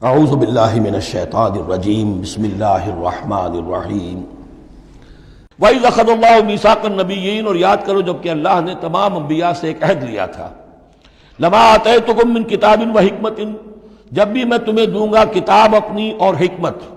اعوذ باللہ من الشیطان الرجیم بسم اللہ الرحمن الرحیم وَإِذْ أَخَذَ اللَّهُ مِيثَاقَ النَّبِيِّينَ، اور یاد کرو جب کہ اللہ نے تمام انبیاء سے ایک عہد لیا تھا. لَمَا آتَيْتُكُم مِّن كِتَابٍ وَحِكْمَةٍ، جب بھی میں تمہیں دوں گا کتاب اپنی اور حکمت.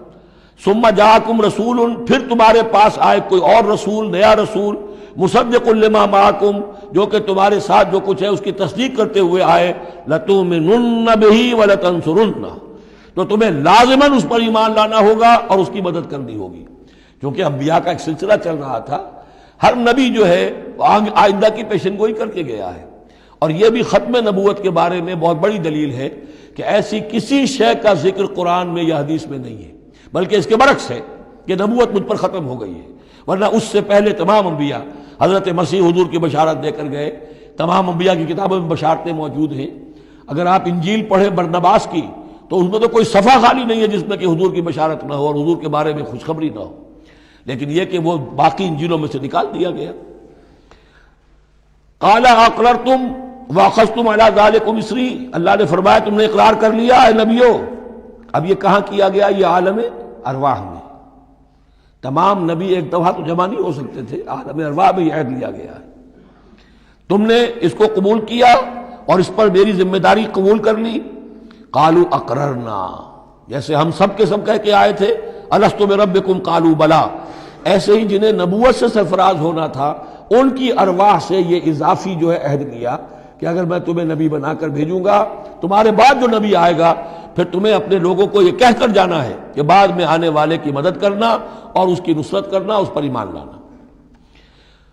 ثُمَّ جَاءَكُمْ رَسُولٌ، پھر تمہارے پاس آئے کوئی اور رسول، نیا رسول. مُصَدِّقٌ لِّمَا مَعَكُمْ، جو کہ تمہارے ساتھ جو کچھ ہے اس کی تصدیق کرتے ہوئے آئے. لَتُؤْمِنُنَّ بِهِ وَلَتَنصُرُنَّهُ، تو تمہیں لازماً اس پر ایمان لانا ہوگا اور اس کی مدد کرنی ہوگی. کیونکہ انبیاء کا ایک سلسلہ چل رہا تھا، ہر نبی جو ہے آئندہ کی پیشن گوئی کر کے گیا ہے. اور یہ بھی ختم نبوت کے بارے میں بہت بڑی دلیل ہے کہ ایسی کسی شے کا ذکر قرآن میں یا حدیث میں نہیں ہے، بلکہ اس کے برعکس ہے کہ نبوت مجھ پر ختم ہو گئی ہے. ورنہ اس سے پہلے تمام انبیاء حضرت مسیح حضور کی بشارت دے کر گئے. تمام انبیاء کی کتابوں میں بشارتیں موجود ہیں. اگر آپ انجیل پڑھیں برنباس کی تو اس میں تو کوئی صفحہ خالی نہیں ہے جس میں کہ حضور کی بشارت نہ ہو اور حضور کے بارے میں خوشخبری نہ ہو. لیکن یہ کہ وہ باقی انجیلوں میں سے نکال دیا گیا. قال اقررتم واخذتم علی ذلکم اسری، اللہ نے فرمایا تم نے اقرار کر لیا اے نبیوں. اب یہ کہاں کیا گیا؟ یہ عالم ارواح میں. تمام نبی ایک دفعہ تو جمع نہیں ہو سکتے تھے، عالم ارواح میں یہ عہد لیا گیا ہے. تم نے اس کو قبول کیا اور اس پر میری ذمہ داری قبول کر لی. قالوا اقررنا، جیسے ہم سب کے سب کہہ کے آئے تھے الست بربکم قالوا بلا، ایسے ہی جنہیں نبوت سے سرفراز ہونا تھا ان کی ارواح سے یہ اضافی جو ہے عہد لیا کہ اگر میں تمہیں نبی بنا کر بھیجوں گا، تمہارے بعد جو نبی آئے گا پھر تمہیں اپنے لوگوں کو یہ کہہ کر جانا ہے کہ بعد میں آنے والے کی مدد کرنا اور اس کی نصرت کرنا، اس پر ایمان لانا.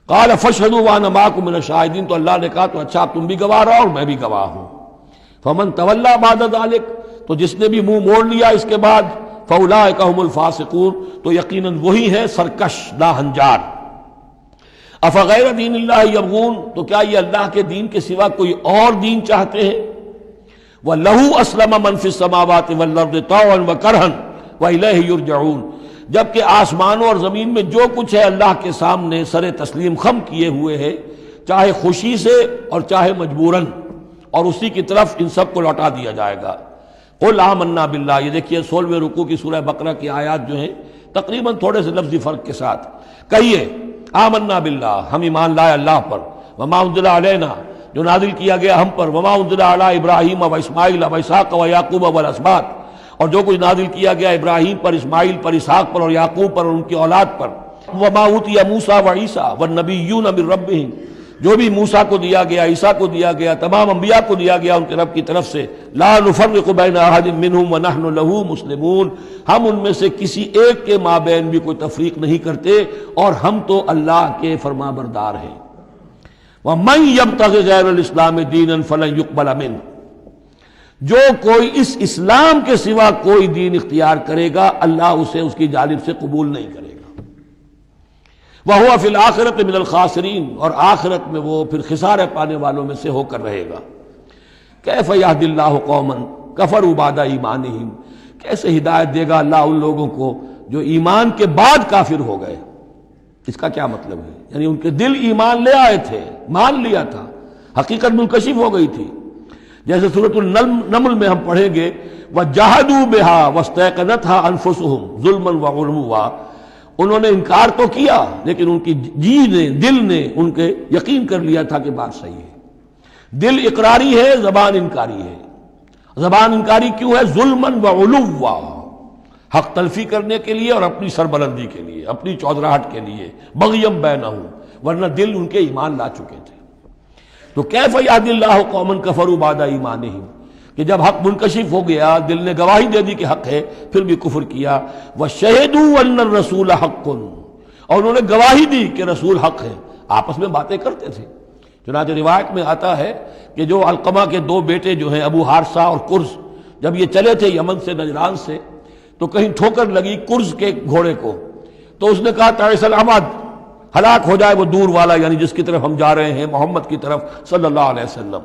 قال فاشهدوا وانا معكم من الشاهدين، تو اللہ نے کہا تو اچھا تم بھی گواہ رہو اور میں بھی گواہ ہوں. فمن تولى بعد ذلك، تو جس نے بھی منہ موڑ لیا اس کے بعد، فاولئک هم الفاسقون، تو یقیناً وہی ہے سرکش ناہنجار. افغیر دین اللہ یبغون، تو کیا یہ اللہ کے دین کے سوا کوئی اور دین چاہتے ہیں؟ وَلَهُ أَسْلَمَ مَنْ فِي السَّمَاوَاتِ وَالْأَرْضِ طَوْعًا وَكَرْهًا وَإِلَيْهِ يُرْجَعُونَ، جبکہ آسمانوں اور زمین میں جو کچھ ہے اللہ کے سامنے سر تسلیم خم کیے ہوئے ہے، چاہے خوشی سے اور چاہے مجبوراً، اور اسی کی طرف ان سب کو لوٹا دیا جائے گا. قُلْ آمَنَّا بِاللَّهِ، یہ دیکھیے 16ویں رکوع کی سورہ بقرہ کی آیات جو ہیں تقریباً تھوڑے سے لفظی فرق کے ساتھ. کہیے آمنا باللہ، ہم ایمان لائے اللہ پر. وما انزل علینا، جو نازل کیا گیا ہم پر. وما انزل علی ابراہیم و اسماعیل و اسحاق و یعقوب والاسباط، اور جو کچھ نازل کیا گیا ابراہیم پر، اسماعیل پر، اسحاق پر اور یعقوب پر اور ان کی اولاد پر. وما اوتی موسیٰ و عیسیٰ والنبیون من ربہم، جو بھی موسیٰ کو دیا گیا، عیسیٰ کو دیا گیا، تمام انبیاء کو دیا گیا ان کے رب کی طرف سے. لا نفرق بین احد منہم ونحن لہ مسلمون، ہم ان میں سے کسی ایک کے مابین بھی کوئی تفریق نہیں کرتے اور ہم تو اللہ کے فرما بردار ہیں. وَمَن يَبْتَغِ غَيْرَ الْإِسْلَامِ دِينًا فَلَن يُقْبَلَ مِنْهُ، جو کوئی اس اسلام کے سوا کوئی دین اختیار کرے گا اللہ اسے اس کی جانب سے قبول نہیں کرے گا. وَهُوَ فِي الْآخِرَةِ مِنَ الْخَاسِرِينَ، اور آخرت میں وہ پھر خسارے پانے والوں میں سے ہو کر رہے گا. کیف یہدی اللہ قوما کفروا بعد ایمانہم، کیسے ہدایت دے گا اللہ ان لوگوں کو جو ایمان کے بعد کافر ہو گئے. اس کا کیا مطلب ہے؟ یعنی ان کے دل ایمان لے آئے تھے، مان لیا تھا، حقیقت منکشف ہو گئی تھی. جیسے سورۃ النمل میں ہم پڑھیں گے وَجَحَدُوا بِهَا وَاسْتَيْقَنَتْهَا أَنفُسُهُمْ ظُلْمًا وَعُلُوًّا، انہوں نے انکار تو کیا لیکن ان کی جی نے، دل نے ان کے یقین کر لیا تھا کہ بات صحیح ہے. دل اقراری ہے، زبان انکاری ہے. زبان انکاری کیوں ہے؟ ظلمًا وعلوا، حق تلفی کرنے کے لیے اور اپنی سربلندی کے لیے، اپنی چودراہٹ کے لیے. بغیم بینہم، ورنہ دل ان کے ایمان لا چکے تھے. تو کیف یہدی اللہ قوما کفروا بعد ایمانہم، کہ جب حق منکشف ہو گیا، دل نے گواہی دے دی کہ حق ہے، پھر بھی کفر کیا. وَشَهِدُوا أَنَّ الرَّسُولَ حَقٌّ، اور انہوں نے گواہی دی کہ رسول حق ہے. آپس میں باتیں کرتے تھے. چنانچہ روایت میں آتا ہے کہ جو علقمہ کے دو بیٹے جو ہیں ابو حارثہ اور کرز، جب یہ چلے تھے یمن سے، نجران سے، تو کہیں ٹھوکر لگی کرز کے گھوڑے کو، تو اس نے کہا تعیس العمد، ہلاک ہو جائے وہ دور والا، یعنی جس کی طرف ہم جا رہے ہیں، محمد کی طرف صلی اللہ علیہ وسلم.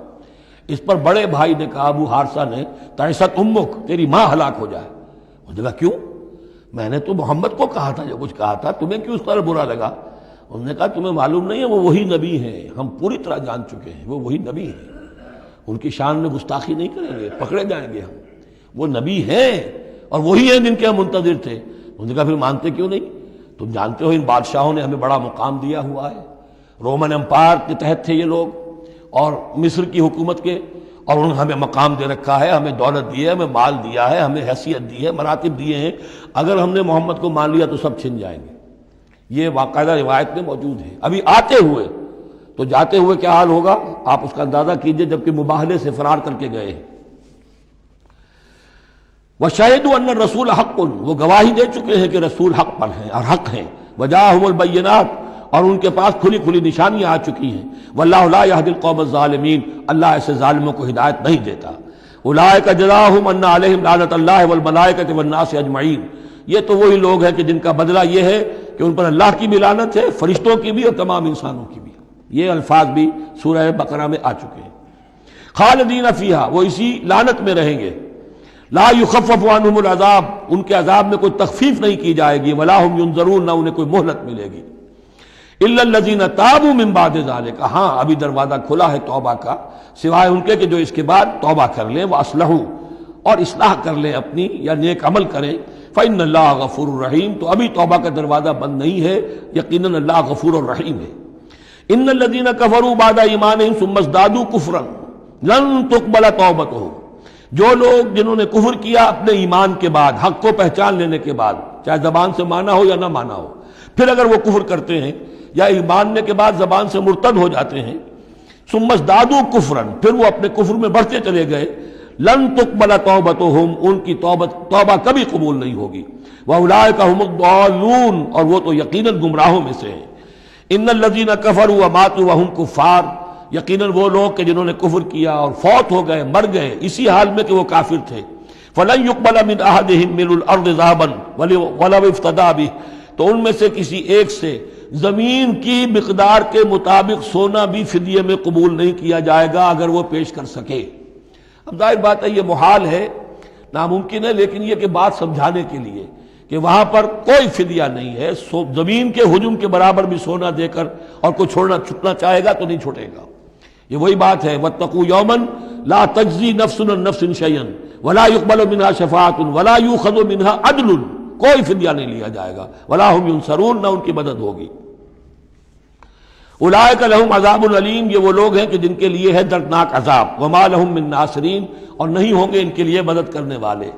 اس پر بڑے بھائی نے کہا، ابو حارثہ نے، تعیست امک، تیری ماں ہلاک ہو جائے. اس نے کہا کیوں؟ میں نے تو محمد کو کہا تھا جو کچھ کہا تھا، تمہیں کیوں اس طرح برا لگا؟ انہوں نے کہا تمہیں معلوم نہیں ہے وہ وہی نبی ہیں، ہم پوری طرح جان چکے ہیں وہ وہی نبی ہیں، ان کی شان میں گستاخی نہیں کریں گے، پکڑے جائیں گے ہم. وہ نبی ہیں اور وہی ہیں جن کے ہم منتظر تھے۔ انہوں نے کہا پھر مانتے کیوں نہیں؟ تم جانتے ہو ان بادشاہوں نے ہمیں بڑا مقام دیا ہوا ہے، رومن امپائر کے تحت تھے یہ لوگ اور مصر کی حکومت کے، اور انہوں نے ہمیں مقام دے رکھا ہے، ہمیں دولت دی ہے، ہمیں مال دیا ہے، ہمیں حیثیت دی ہے، مراتب دیے ہیں، اگر ہم نے محمد کو مان لیا تو سب چھن جائیں گے۔ یہ باقاعدہ روایت میں موجود ہے۔ ابھی آتے ہوئے تو جاتے ہوئے کیا حال ہوگا آپ اس کا اندازہ کیجئے، جبکہ مباہلے سے فرار کر کے گئے ہیں۔ وَشَهِدُوا أَنَّ الرَّسُولَ حَقٌّ، وہ گواہی دے چکے ہیں کہ رسول حق پر ہیں اور حق ہیں۔ وَجَاءَهُمُ الْبَيِّنَاتُ، اور ان کے پاس کھلی کھلی نشانیاں آ چکی ہیں۔ وَاللَّهُ لَا يَهْدِي الْقَوْمَ الظَّالِمِينَ، اللہ ایسے ظالموں کو ہدایت نہیں دیتا۔ أُولَٰئِكَ جَزَاؤُهُمْ أَنَّ عَلَيْهِمْ لَعْنَةَ اللَّهِ وَالْمَلَائِكَةِ وَالنَّاسِ أَجْمَعِينَ، یہ تو وہی لوگ ہیں کہ جن کا بدلہ یہ ہے کہ ان پر اللہ کی بھی لعنت ہے، فرشتوں کی بھی اور تمام انسانوں کی بھی۔ یہ الفاظ بھی سورہ بقرہ میں آ چکے ہیں۔ خالدین فیہا، وہ اسی لعنت میں رہیں گے۔ لا یخفف عنہم العذاب، ان کے عذاب میں کوئی تخفیف نہیں کی جائے گی۔ ولا ہم ینظرون، نہ انہیں کوئی مہلت ملے گی۔ الا الذین تابوا من بعد ذلک، ہاں ابھی دروازہ کھلا ہے توبہ کا، سوائے ان کے کہ جو اس کے بعد توبہ کر لیں، واصلحوا، اور اصلاح کر لیں اپنی یا نیک عمل کریں۔ فإن اللہ غفور الرحیم، تو ابھی توبہ کا دروازہ بند نہیں ہے، یقیناً اللہ غفور الرحیم ہے۔ ان الذین کفروا بعد ایمانہم ثم ازدادوا کفرا لن تقبل توبتہم، جو لوگ جنہوں نے کفر کیا اپنے ایمان کے بعد، حق کو پہچان لینے کے بعد، چاہے زبان سے مانا ہو یا نہ مانا ہو، پھر اگر وہ کفر کرتے ہیں یا ایمان کے بعد زبان سے مرتد ہو جاتے ہیں، ثم ازدادوا کفرا، پھر وہ اپنے کفر میں بڑھتے چلے گئے، لن تقبل توبتہم، ان کی توبہ کبھی قبول نہیں ہوگی۔ واولئک ھم الضالون، اور وہ تو یقیناً گمراہوں میں سے ہیں۔ ان الذین کفروا وماتوا وهم کفار، یقیناً وہ لوگ کہ جنہوں نے کفر کیا اور فوت ہو گئے، مر گئے اسی حال میں کہ وہ کافر تھے، فلن يقبل من احدهم ملء الارض ذهبا ولو افتدى به، تو ان میں سے کسی ایک سے زمین کی مقدار کے مطابق سونا بھی فدیے میں قبول نہیں کیا جائے گا اگر وہ پیش کر سکے۔ اب ظاہر بات ہے یہ محال ہے، ناممکن ہے، لیکن یہ کہ بات سمجھانے کے لیے کہ وہاں پر کوئی فدیہ نہیں ہے، زمین کے حجم کے برابر بھی سونا دے کر اور کوئی چھٹنا چاہے گا تو نہیں چھوٹے گا۔ یہ وہی بات ہے، واتقوا یوما لا تجزی نفس عن نفس شیئا ولا يقبل منها شفاعۃ ولا یؤخذ منها عدل، کوئی فدیہ نہیں لیا جائے گا، ولا هم ینصرون، نہ ان کی مدد ہوگی۔ اولئک لهم عذاب علیم، یہ وہ لوگ ہیں کہ جن کے لیے ہے دردناک عذاب، وما لهم من ناصرین، اور نہیں ہوں گے ان کے لیے مدد کرنے والے۔